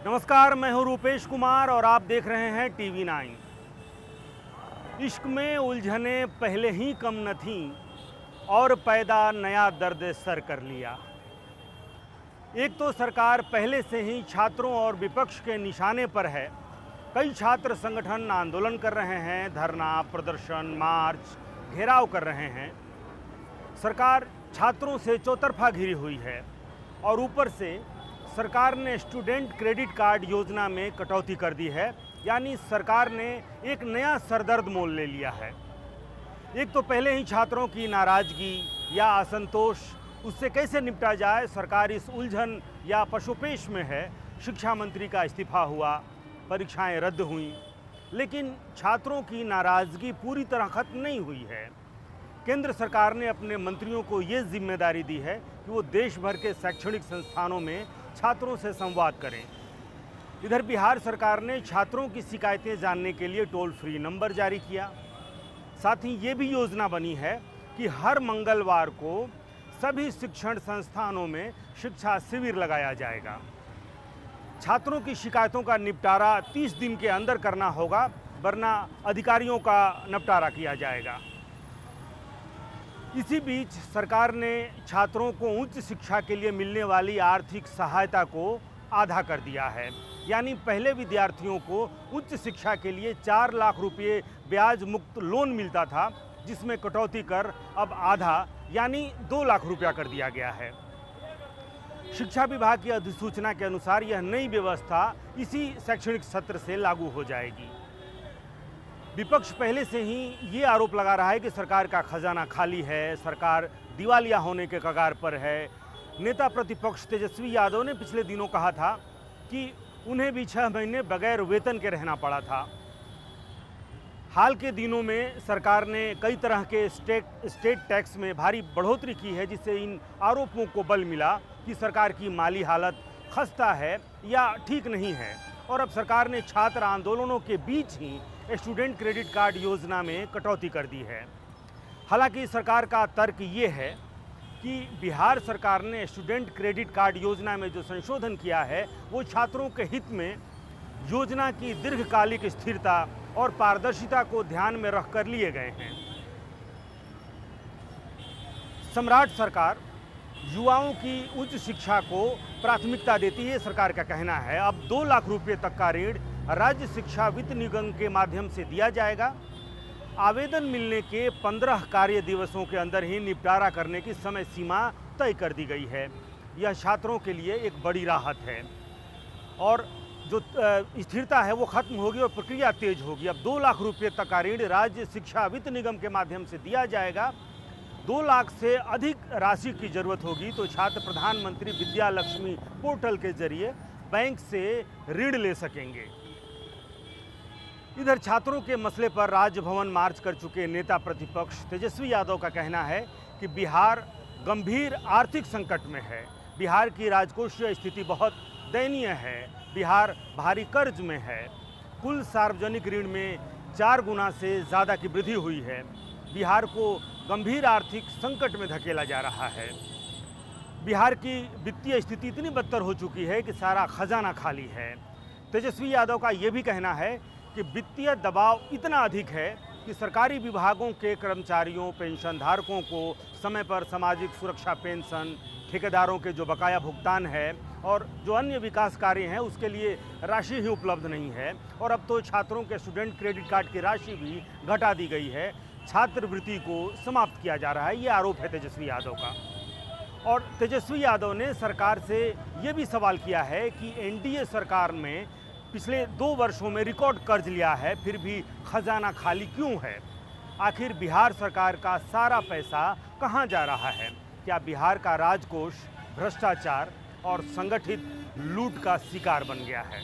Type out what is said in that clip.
नमस्कार, मैं हूं रूपेश कुमार और आप देख रहे हैं TV9। इश्क में उलझने पहले ही कम न थीं और पैदा नया दर्द सर कर लिया। एक तो सरकार पहले से ही छात्रों और विपक्ष के निशाने पर है। कई छात्र संगठन आंदोलन कर रहे हैं, धरना, प्रदर्शन, मार्च, घेराव कर रहे हैं। सरकार छात्रों से चौतरफा घिरी हुई है और ऊपर से सरकार ने स्टूडेंट क्रेडिट कार्ड योजना में कटौती कर दी है, यानी सरकार ने एक नया सरदर्द मोल ले लिया है। एक तो पहले ही छात्रों की नाराज़गी या असंतोष, उससे कैसे निपटा जाए, सरकार इस उलझन या पशुपेश में है। शिक्षा मंत्री का इस्तीफा हुआ, परीक्षाएं रद्द हुईं, लेकिन छात्रों की नाराज़गी पूरी तरह खत्म नहीं हुई है। केंद्र सरकार ने अपने मंत्रियों को ये जिम्मेदारी दी है कि वो देश भर के शैक्षणिक संस्थानों में छात्रों से संवाद करें। इधर बिहार सरकार ने छात्रों की शिकायतें जानने के लिए टोल फ्री नंबर जारी किया। साथ ही ये भी योजना बनी है कि हर मंगलवार को सभी शिक्षण संस्थानों में शिक्षा शिविर लगाया जाएगा। छात्रों की शिकायतों का निपटारा 30 दिन के अंदर करना होगा, वरना अधिकारियों का निपटारा किया जाएगा। इसी बीच सरकार ने छात्रों को उच्च शिक्षा के लिए मिलने वाली आर्थिक सहायता को आधा कर दिया है। यानी पहले विद्यार्थियों को उच्च शिक्षा के लिए 4 लाख रुपये ब्याज मुक्त लोन मिलता था, जिसमें कटौती कर अब आधा यानी 2 लाख रुपया कर दिया गया है। शिक्षा विभाग की अधिसूचना के अनुसार यह नई व्यवस्था इसी शैक्षणिक सत्र से लागू हो जाएगी। विपक्ष पहले से ही ये आरोप लगा रहा है कि सरकार का खजाना खाली है, सरकार दिवालिया होने के कगार पर है। नेता प्रतिपक्ष तेजस्वी यादव ने पिछले दिनों कहा था कि उन्हें भी 6 महीने बगैर वेतन के रहना पड़ा था। हाल के दिनों में सरकार ने कई तरह के स्टेट टैक्स में भारी बढ़ोतरी की है, जिससे इन आरोपों को बल मिला कि सरकार की माली हालत खस्ता है या ठीक नहीं है। और अब सरकार ने छात्र आंदोलनों के बीच ही स्टूडेंट क्रेडिट कार्ड योजना में कटौती कर दी है। हालांकि सरकार का तर्क ये है कि बिहार सरकार ने स्टूडेंट क्रेडिट कार्ड योजना में जो संशोधन किया है वो छात्रों के हित में योजना की दीर्घकालिक स्थिरता और पारदर्शिता को ध्यान में रखकर लिए गए हैं। सम्राट सरकार युवाओं की उच्च शिक्षा को प्राथमिकता देती है, सरकार का कहना है। अब 2 लाख रुपये तक का ऋण राज्य शिक्षा वित्त निगम के माध्यम से दिया जाएगा। आवेदन मिलने के 15 कार्य दिवसों के अंदर ही निपटारा करने की समय सीमा तय कर दी गई है। यह छात्रों के लिए एक बड़ी राहत है और जो स्थिरता है वो खत्म होगी और प्रक्रिया तेज होगी। अब 2 लाख रुपये तक का ऋण राज्य शिक्षा वित्त निगम के माध्यम से दिया जाएगा। 2 लाख से अधिक राशि की जरूरत होगी तो छात्र प्रधानमंत्री विद्या लक्ष्मी पोर्टल के जरिए बैंक से ऋण ले सकेंगे। इधर छात्रों के मसले पर राजभवन मार्च कर चुके नेता प्रतिपक्ष तेजस्वी यादव का कहना है कि बिहार गंभीर आर्थिक संकट में है। बिहार की राजकोषीय स्थिति बहुत दयनीय है। बिहार भारी कर्ज में है। कुल सार्वजनिक ऋण में 4 गुना से ज़्यादा की वृद्धि हुई है। बिहार को गंभीर आर्थिक संकट में धकेला जा रहा है। बिहार की वित्तीय स्थिति इतनी बदतर हो चुकी है कि सारा खजाना खाली है। तेजस्वी यादव का ये भी कहना है कि वित्तीय दबाव इतना अधिक है कि सरकारी विभागों के कर्मचारियों, पेंशनधारकों को समय पर सामाजिक सुरक्षा पेंशन, ठेकेदारों के जो बकाया भुगतान है और जो अन्य विकास कार्य हैं उसके लिए राशि ही उपलब्ध नहीं है। और अब तो छात्रों के स्टूडेंट क्रेडिट कार्ड की राशि भी घटा दी गई है। छात्रवृत्ति को समाप्त किया जा रहा है, ये आरोप है तेजस्वी यादव का। और तेजस्वी यादव ने सरकार से ये भी सवाल किया है कि एनडीए सरकार में पिछले 2 वर्षों में रिकॉर्ड कर्ज लिया है, फिर भी खजाना खाली क्यों है? आखिर बिहार सरकार का सारा पैसा कहाँ जा रहा है? क्या बिहार का राजकोष भ्रष्टाचार और संगठित लूट का शिकार बन गया है?